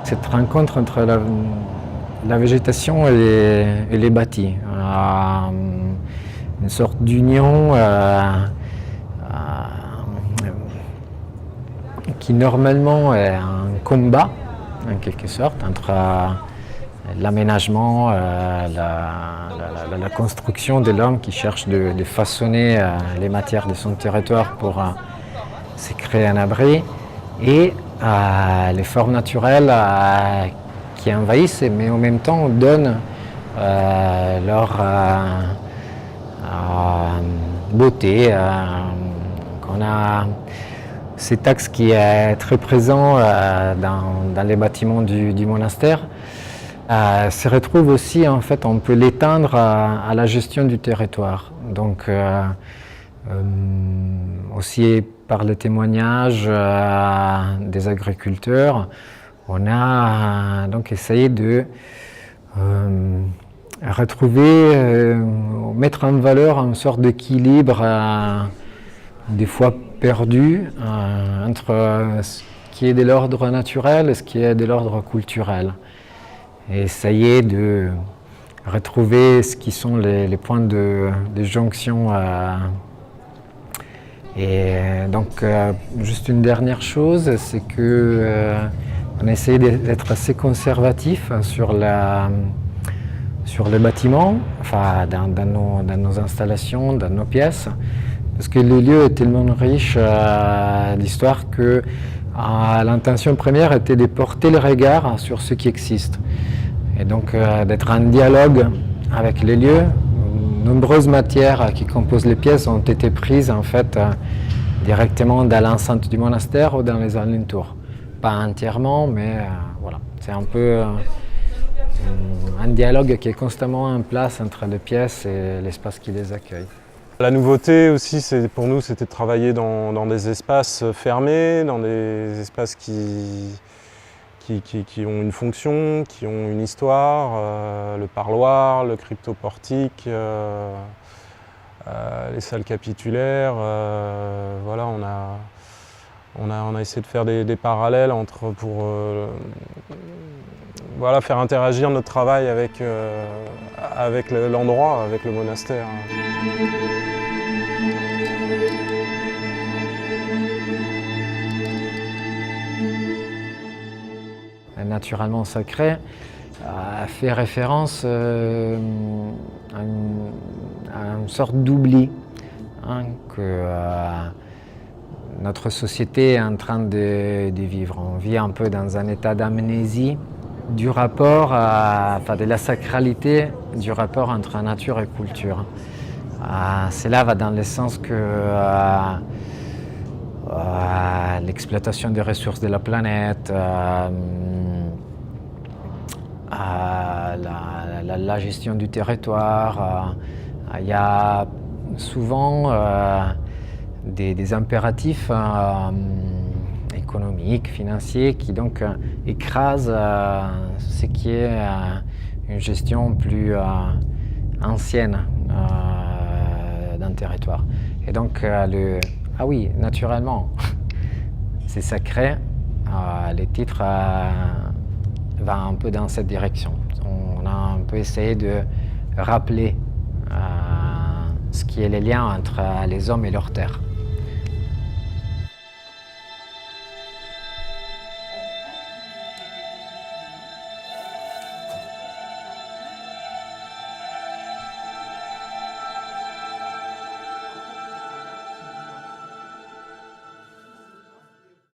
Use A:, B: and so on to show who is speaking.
A: Cette rencontre entre la végétation et les bâtis, une sorte d'union qui normalement est un combat, en quelque sorte, entre l'aménagement, la construction de l'homme qui cherche de façonner les matières de son territoire pour se créer un abri, et les formes naturelles qui envahissent, mais en même temps donnent leur beauté. On a cet axe qui est très présent dans les bâtiments du monastère. Se retrouve aussi, en fait, on peut l'étendre à la gestion du territoire. Donc, aussi par les témoignages des agriculteurs, on a donc essayé de retrouver, mettre en valeur une sorte d'équilibre des fois perdu entre ce qui est de l'ordre naturel et ce qui est de l'ordre culturel. Et essayer de retrouver ce qui sont les points de jonction. Et donc, juste une dernière chose, c'est que on a essayé d'être assez conservatif sur les bâtiments, enfin dans nos installations, dans nos pièces, parce que le lieu est tellement riche d'histoire que l'intention première était de porter le regard sur ce qui existe. Et donc d'être en dialogue avec les lieux. Nombreuses matières qui composent les pièces ont été prises en fait directement dans l'enceinte du monastère ou dans les alentours. Pas entièrement, mais voilà. C'est un peu un dialogue qui est constamment en place entre les pièces et l'espace qui les accueille.
B: La nouveauté aussi, pour nous, c'était de travailler dans des espaces fermés, dans des espaces qui ont une fonction, qui ont une histoire, le parloir, le cryptoportique, les salles capitulaires. Voilà, on a essayé de faire des parallèles pour voilà, faire interagir notre travail avec l'endroit, avec le monastère.
A: Naturellement sacré fait référence à une sorte d'oubli que notre société est en train de vivre. On vit un peu dans un état d'amnésie du rapport, de la sacralité du rapport entre nature et culture. Cela va dans le sens que l'exploitation des ressources de la planète, la gestion du territoire, il y a souvent des impératifs économiques, financiers qui donc écrasent ce qui est une gestion plus ancienne d'un territoire. Et donc ah oui, naturellement, c'est sacré. Les titres vont un peu dans cette direction. On a un peu essayé de rappeler ce qui est les liens entre les hommes et leur terre.